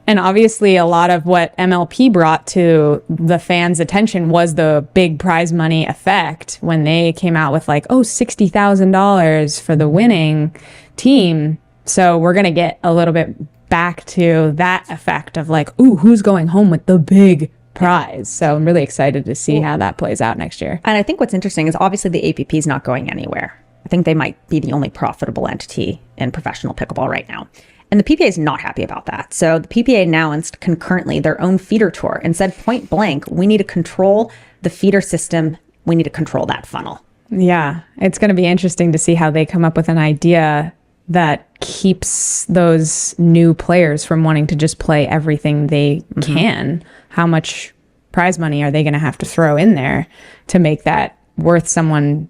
A: And obviously a lot of what MLP brought to the fans' attention was the big prize money effect when they came out with like, $60,000 for the winning team. So we're going to get a little bit back to that effect of like, ooh, who's going home with the big prize? So I'm really excited to see how that plays out next year.
B: And I think what's interesting is obviously the APP is not going anywhere. I think they might be the only profitable entity in professional pickleball right now. And the PPA is not happy about that. So the PPA announced concurrently their own feeder tour and said point blank, we need to control the feeder system. We need to control that funnel.
A: Yeah, it's going to be interesting to see how they come up with an idea that keeps those new players from wanting to just play everything they can. How much prize money are they going to have to throw in there to make that worth someone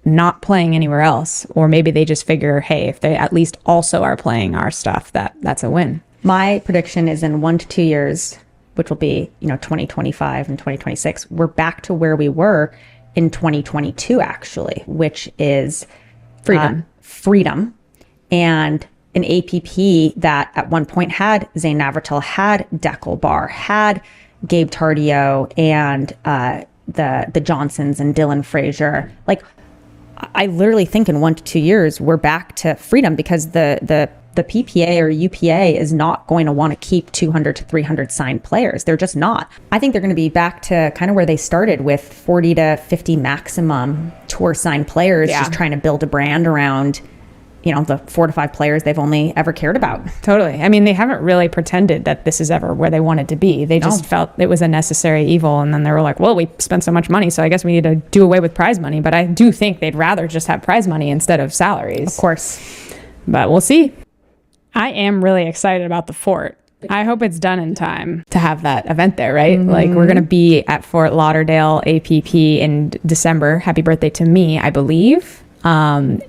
A: not playing anywhere else? Or maybe they just figure, hey, if they at least also are playing our stuff, that's a win.
B: My prediction is in 1 to 2 years, which will be, 2025 and 2026, we're back to where we were in 2022, actually, which is freedom. And an APP that at one point had Zane Navratil, had Deckel Bar, had Gabe Tardio, and the Johnsons and Dylan Frazier. Like, I literally think in 1 to 2 years, we're back to freedom because the PPA or UPA is not going to want to keep 200 to 300 signed players. They're just not. I think they're going to be back to kind of where they started with 40 to 50 maximum tour signed players, just trying to build a brand around the 4 to 5 players they've only ever cared about.
A: Totally. I mean, they haven't really pretended that this is ever where they wanted to be. They just felt it was a necessary evil. And then they were like, well, we spent so much money, so I guess we need to do away with prize money. But I do think they'd rather just have prize money instead of salaries.
B: Of course.
A: But we'll see. I am really excited about the Fort. I hope it's done in time to have that event there, right? Like, we're going to be at Fort Lauderdale APP in December. Happy birthday to me, I believe. And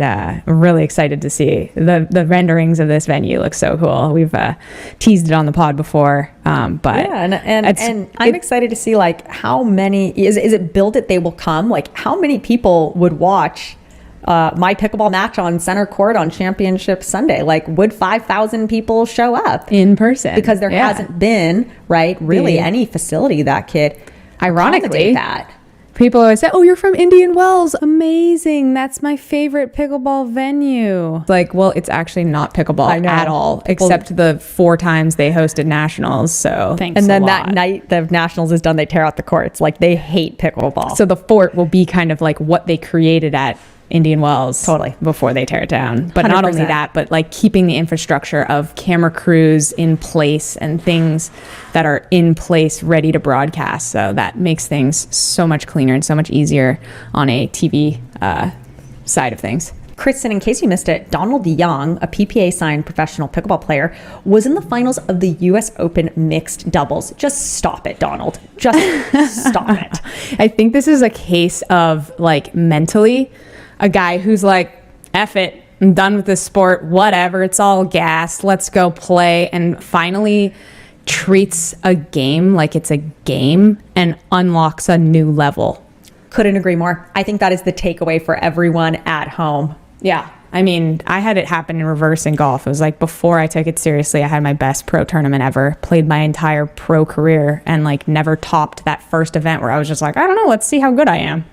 A: I'm really excited to see the renderings of this venue. Look so cool. We've teased it on the pod before, but
B: yeah, and I'm excited to see like how many is it build it they will come. Like how many people would watch my pickleball match on center court on Championship Sunday? Like, would 5,000 people show up
A: in person?
B: Because there hasn't been really any facility that could
A: ironically
B: that.
A: People always say, oh, you're from Indian Wells. Amazing. That's my favorite pickleball venue. Like, well, it's actually not pickleball at all, except the 4 times they hosted nationals. So thanks
B: And then
A: a lot.
B: that night the nationals is done, they tear out the courts. Like, they hate pickleball.
A: So the Fort will be kind of like what they created at Indian Wells before they tear it down. But 100%. Not only that, but like keeping the infrastructure of camera crews in place and things that are in place ready to broadcast. So that makes things so much cleaner and so much easier on a TV side of things.
B: Kristen, in case you missed it, Donald Young, a PPA signed professional pickleball player, was in the finals of the US Open mixed doubles. Just stop it, Donald. Just stop it.
A: I think this is a case of like mentally a guy who's like, F it, I'm done with this sport, whatever, it's all gas, let's go play, and finally treats a game like it's a game and unlocks a new level.
B: Couldn't agree more. I think that is the takeaway for everyone at home.
A: Yeah. I mean, I had it happen in reverse in golf. It was like before I took it seriously, I had my best pro tournament ever, played my entire pro career, and like never topped that first event where I was just like, I don't know, let's see how good I am.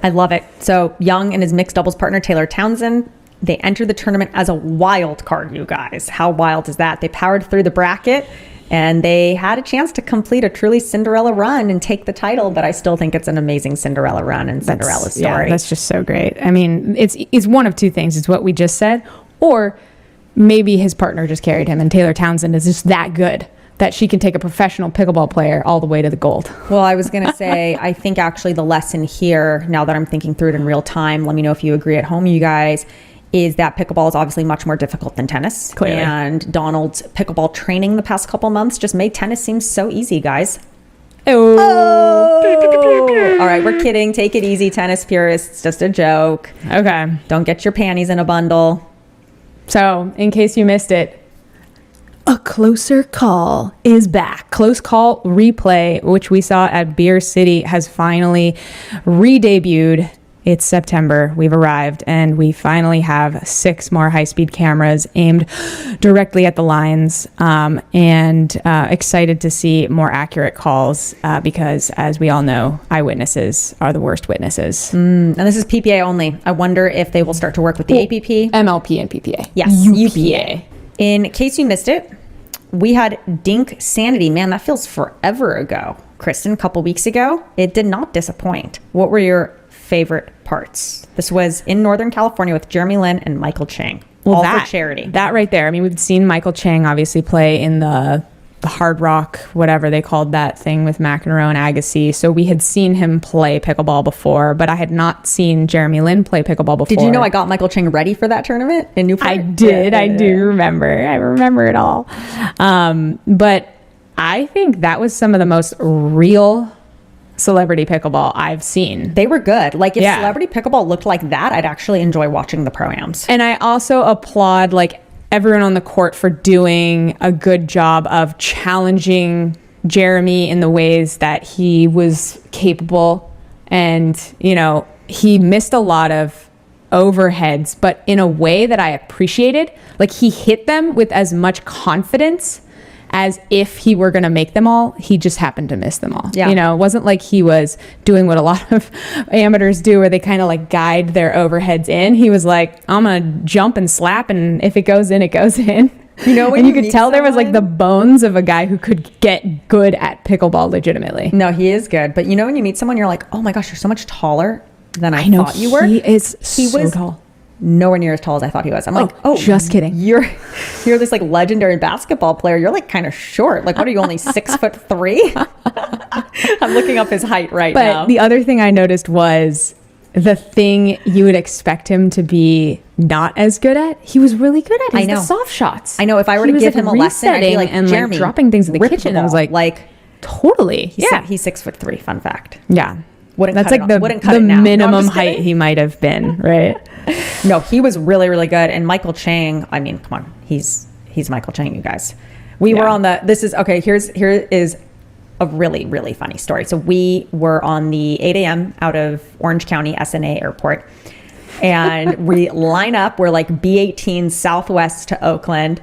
B: I love it. So Young and his mixed doubles partner, Taylor Townsend, they entered the tournament as a wild card, you guys. How wild is that? They powered through the bracket and they had a chance to complete a truly Cinderella run and take the title, but I still think it's an amazing Cinderella run and Cinderella story.
A: Yeah, that's just so great. I mean, it's one of two things. It's what we just said, or maybe his partner just carried him and Taylor Townsend is just that good that she can take a professional pickleball player all the way to the gold.
B: Well, I was going to say, I think actually the lesson here, now that I'm thinking through it in real time, let me know if you agree at home, you guys, is that pickleball is obviously much more difficult than tennis.
A: Clearly.
B: And Donald's pickleball training the past couple months just made tennis seem so easy, guys.
A: Oh.
B: All right, we're kidding. Take it easy, tennis purists. It's just a joke.
A: Okay.
B: Don't get your panties in a bundle.
A: So, in case you missed it, A Closer Call is back. Close Call Replay, which we saw at Beer City, has finally re-debuted. It's September. We've arrived, and we finally have 6 more high-speed cameras aimed directly at the lines, and excited to see more accurate calls because, as we all know, eyewitnesses are the worst witnesses.
B: And this is PPA only. I wonder if they will start to work with the APP.
A: MLP and PPA.
B: Yes,
A: UPA.
B: In case you missed it, we had DINKsanity. Man, that feels forever ago. Kristen, a couple weeks ago, it did not disappoint. What were your favorite parts? This was in Northern California with Jeremy Lin and Michael Chang. All for charity.
A: That right there. I mean, we've seen Michael Chang obviously play in the Hard Rock, whatever they called that thing with McEnroe and Agassi. So we had seen him play pickleball before, but I had not seen Jeremy Lin play pickleball before.
B: Did you know I got Michael Chang ready for that tournament in Newport?
A: I did. I do remember. I remember it all. But I think that was some of the most real celebrity pickleball I've seen.
B: They were good. Like if celebrity pickleball looked like that, I'd actually enjoy watching the pro-ams.
A: And I also applaud like everyone on the court for doing a good job of challenging Jeremy in the ways that he was capable. And, you know, he missed a lot of overheads, but in a way that I appreciated. Like he hit them with as much confidence as if he were going to make them all. He just happened to miss them all.
B: Yeah.
A: You know, it wasn't like he was doing what a lot of amateurs do where they kind of like guide their overheads in. He was like, I'm going to jump and slap, and if it goes in, it goes in.
B: You know,
A: and you could tell there was like the bones of a guy who could get good at pickleball legitimately.
B: No, he is good. But you know, when you meet someone, you're like, oh my gosh, you're so much taller than I thought you were.
A: He was so tall.
B: Nowhere near as tall as I thought he was. I'm like, oh,
A: just kidding.
B: You're this like legendary basketball player. You're like kind of short. Like, what are you, only 6'3"? I'm looking up his height now.
A: But the other thing I noticed was the thing you would expect him to be not as good at, he was really good at.
B: I know.
A: The soft shots.
B: I know. If I were to give him a lesson, I'd be like,
A: and
B: Jeremy,
A: like dropping things in the kitchen. I was like, totally.
B: He's 6'3". Fun fact.
A: Yeah.
B: That's
A: like the minimum height he might have been, right?
B: No, he was really, really good. And Michael Chang, I mean, come on, he's Michael Chang, you guys. We were on here is a really, really funny story. So we were on the 8 a.m. out of Orange County SNA Airport, and we line up. We're like B18 Southwest to Oakland,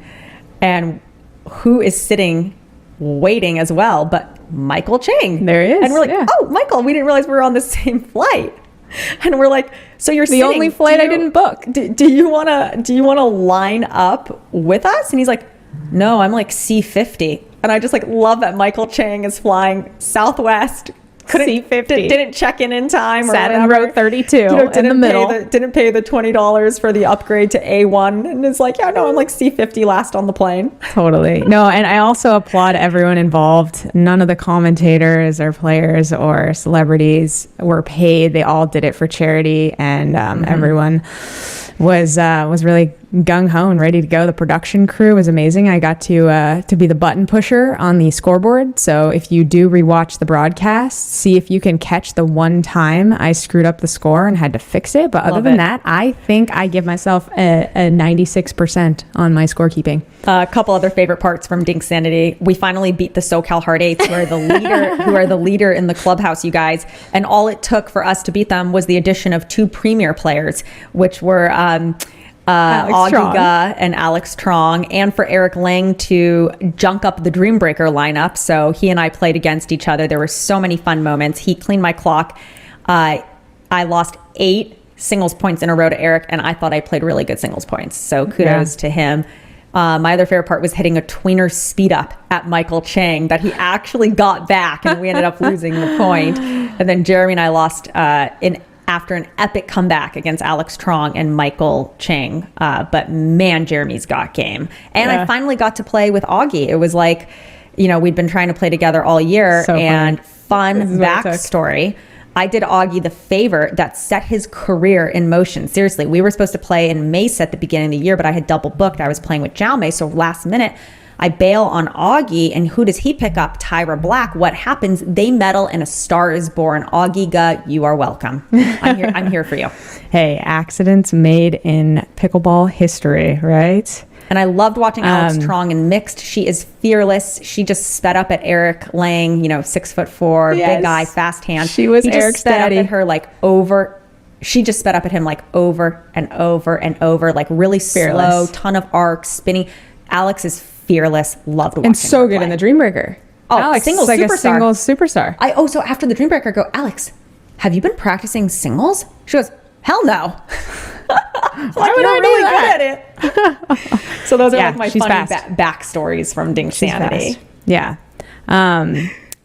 B: and who is sitting waiting as well but Michael Chang.
A: There he is.
B: And we're like, oh, Michael, we didn't realize we were on the same flight. And we're like, so you're
A: the only flight I didn't book.
B: Do you wanna line up with us? And he's like, no, I'm like C50. And I just like love that Michael Chang is flying Southwest.
A: C50.
B: Didn't check in time.
A: Sat in row 32 in the middle.
B: Didn't pay the $20 for the upgrade to A1. And it's like, yeah, no, I'm like C50 last on the plane.
A: Totally. No, and I also applaud everyone involved. None of the commentators or players or celebrities were paid. They all did it for charity, and everyone was really gung-ho and ready to go. The production crew was amazing. I got to be the button pusher on the scoreboard. So if you do rewatch the broadcast, see if you can catch the one time I screwed up the score and had to fix it. But other than that, I think I give myself a 96% on my scorekeeping.
B: A couple other favorite parts from DINKsanity. We finally beat the SoCal Hard Eights, who are the leader in the clubhouse, you guys. And all it took for us to beat them was the addition of 2 premier players, which were Augiga and Alex Trong, and for Eric Lang to junk up the Dreambreaker lineup. So he and I played against each other. There were so many fun moments. He cleaned my clock. I lost 8 singles points in a row to Eric, and I thought I played really good singles points. So kudos to him. My other favorite part was hitting a tweener speed up at Michael Chang that he actually got back, and we ended up losing the point. And then Jeremy and I lost after an epic comeback against Alex Trong and Michael Chang. But man, Jeremy's got game. And I finally got to play with Augie. It was like, we'd been trying to play together all year. So and fun backstory. I did Augie the favor that set his career in motion. Seriously, we were supposed to play in Mesa at the beginning of the year, but I had double booked. I was playing with Jaume. So last minute, I bail on Augie, and who does he pick up? Tyra Black. What happens? They medal, and a star is born. Augie, you are welcome. I'm here for you.
A: Hey, accidents made in pickleball history, right?
B: And I loved watching Alex Trong in mixed. She is fearless. She just sped up at Eric Lang, 6'4", big guy, fast hand.
A: She was Eric's daddy.
B: He just sped up at her she just sped up at him over and over and over, really fearless. Slow, ton of arcs, spinning. Alex is fearless. Loved watching
A: and so good in the Dreambreaker.
B: Oh,
A: Alex,
B: singles
A: like
B: superstar.
A: A singles superstar.
B: So after the Dreambreaker, I go, Alex, have you been practicing singles? She goes, hell no.
A: Why would I really good at
B: it? So those are my funny backstories from DINKsanity.
A: Yeah.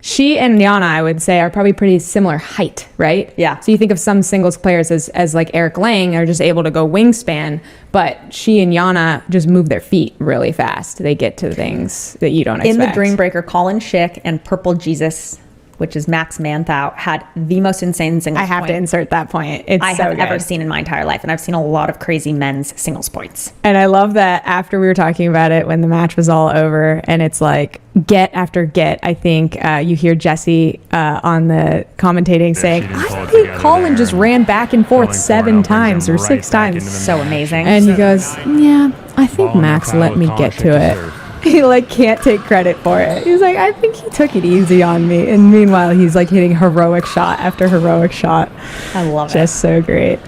A: She and Yana, I would say, are probably pretty similar height, right?
B: Yeah.
A: So you think of some singles players as like Eric Lang are just able to go wingspan, but she and Yana just move their feet really fast. They get to things that you don't expect.
B: In the Dreambreaker, Colin Schick and Purple Jesus, which is Max Manthau, had the most insane singles
A: I have to insert that point. It's
B: I
A: so
B: have
A: good.
B: ever seen in my entire life. And I've seen a lot of crazy men's singles points.
A: And I love that after we were talking about it, when the match was all over, and it's like get after get, I think you hear Jesse on the commentating saying, I think Colin just ran back and forth 7 times or 6 times.
B: So amazing.
A: And he goes, yeah, I think Max let me get to it. He can't take credit for it. He's like, I think he took it easy on me. And meanwhile, he's hitting heroic shot after heroic shot.
B: I love it.
A: Just so great.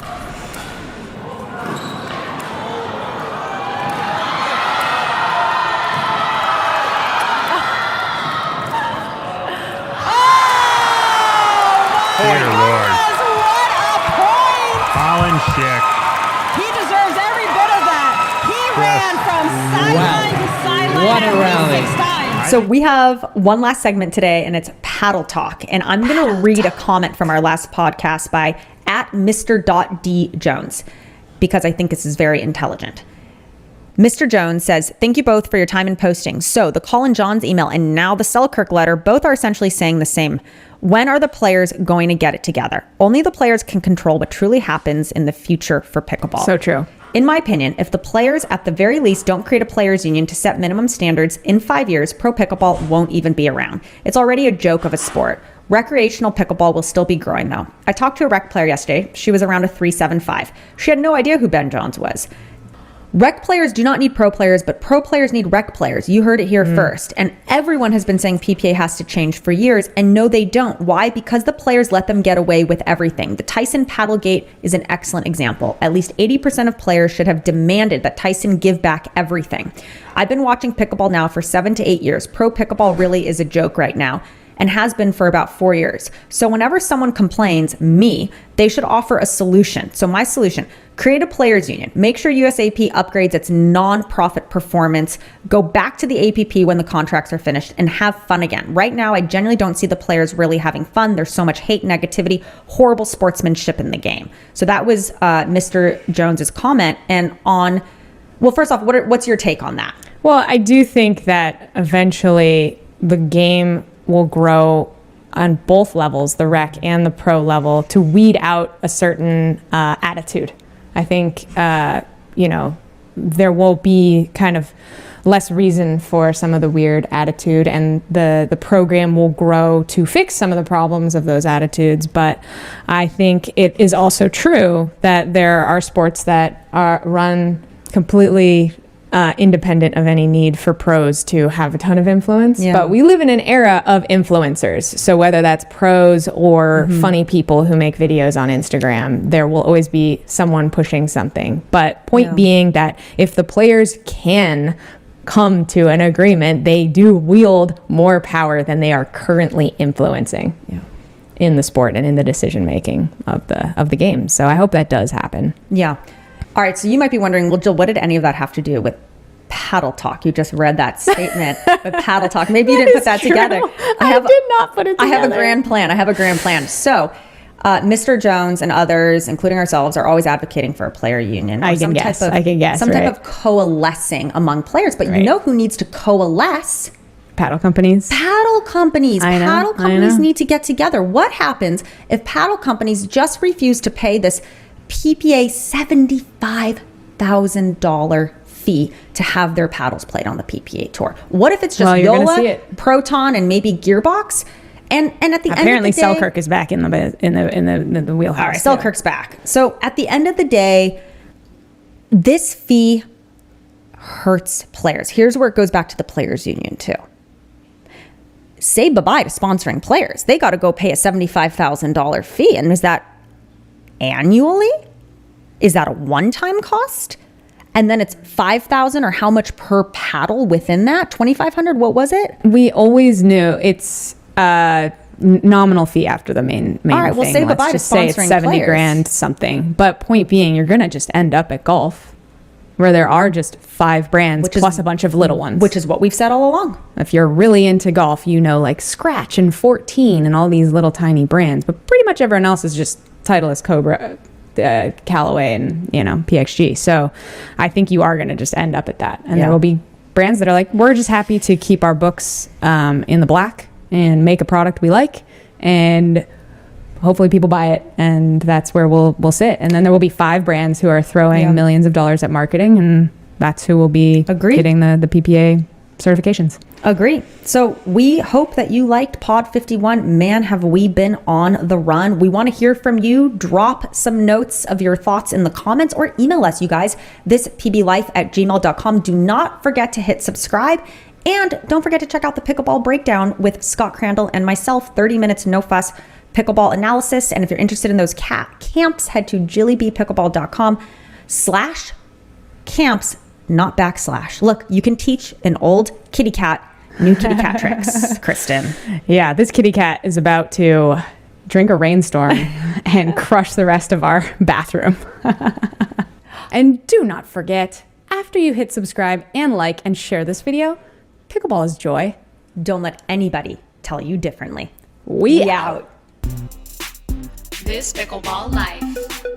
H: Dear Lord. What a point! Colin Schick.
I: He deserves every bit of that. He ran from sideline to sideline.
J: What a rally.
I: 6 times.
B: So we have one last segment today, and it's paddle talk. And I'm going to read a comment from our last podcast by @Mr.D. Jones, because I think this is very intelligent. Mr. Jones says, thank you both for your time in posting. So the Colin Johns email and now the Selkirk letter both are essentially saying the same. When are the players going to get it together? Only the players can control what truly happens in the future for pickleball.
A: So true.
B: In my opinion, if the players at the very least don't create a players union to set minimum standards, in 5 years, pro pickleball won't even be around. It's already a joke of a sport. Recreational pickleball will still be growing though. I talked to a rec player yesterday. She was around a 3.75. She had no idea who Ben Johns was. Rec players do not need pro players, but pro players need rec players. You heard it here first. And everyone has been saying PPA has to change for years, and no, they don't. Why? Because the players let them get away with everything. The Tyson Paddlegate is an excellent example. At least 80% of players should have demanded that Tyson give back everything. I've been watching pickleball now for 7 to 8 years. Pro pickleball really is a joke right now, and has been for about 4 years. So whenever someone complains, they should offer a solution. So my solution, create a players union. Make sure USAP upgrades its non-profit performance. Go back to the APP when the contracts are finished and have fun again. Right now, I generally don't see the players really having fun. There's so much hate, negativity, horrible sportsmanship in the game. So that was Mr. Jones's comment. And first off, what's your take on that?
A: Well, I do think that eventually the game will grow on both levels, the rec and the pro level, to weed out a certain attitude, I think, there will be kind of less reason for some of the weird attitude, and the program will grow to fix some of the problems of those attitudes. But I think it is also true that there are sports that are run completely independent of any need for pros to have a ton of influence. Yeah. But we live in an era of influencers. So whether that's pros or funny people who make videos on Instagram, there will always be someone pushing something. But point being that if the players can come to an agreement, they do wield more power than they are currently influencing in the sport and in the decision making of the game. So I hope that does happen.
B: Yeah. All right, so you might be wondering, well, Jill, what did any of that have to do with paddle talk? You just read that statement with paddle talk. Maybe you didn't put that together.
A: I did not put it together.
B: I have a grand plan. So Mr. Jones and others, including ourselves, are always advocating for a player union.
A: I can guess.
B: Some type of coalescing among players. But you know who needs to coalesce?
A: Paddle companies.
B: Paddle companies.
A: I know,
B: paddle companies need to get together. What happens if paddle companies just refuse to pay this PPA $75,000 fee to have their paddles played on the PPA tour? What if it's just Yola, Proton, and maybe Gearbox? And at the end of the day,
A: apparently Selkirk is back in the wheelhouse.
B: All right, Selkirk's back. So at the end of the day, this fee hurts players. Here's where it goes back to the players union too. Say bye-bye to sponsoring players. They got to go pay a $75,000 fee. And is that annually? Is that a one-time cost? And then it's $5,000, or how much per paddle within that? $2,500? What was it?
A: We always knew it's nominal fee after the main
B: All right,
A: thing.
B: We'll say goodbye to sponsoring
A: it's 70
B: players.
A: grand something. But point being, you're going to just end up at golf where there are just 5 brands plus a bunch of little ones.
B: Which is what we've said all along.
A: If you're really into golf, like Scratch and 14 and all these little tiny brands. But pretty much everyone else is just Titleist, Cobra, Callaway, and PXG. So I think you are going to just end up at that. And there will be brands that are like, we're just happy to keep our books in the black and make a product we like, and hopefully people buy it, and that's where we'll sit. And then there will be 5 brands who are throwing millions of dollars at marketing, and that's who will be getting the PPA certifications.
B: Agree. So we hope that you liked Pod 51. Man, have we been on the run. We want to hear from you. Drop some notes of your thoughts in the comments, or email us, you guys, thispblife@gmail.com. Do not forget to hit subscribe. And don't forget to check out the Pickleball Breakdown with Scott Crandall and myself, 30 minutes, no fuss, pickleball analysis. And if you're interested in those camps, head to jillybpickleball.com/camps, not /. Look, you can teach an old kitty cat new kitty cat tricks, Kristen.
A: Yeah, this kitty cat is about to drink a rainstorm and crush the rest of our bathroom. And do not forget, after you hit subscribe and like and share this video, pickleball is joy.
B: Don't let anybody tell you differently.
A: We out.
C: This Pickleball Life.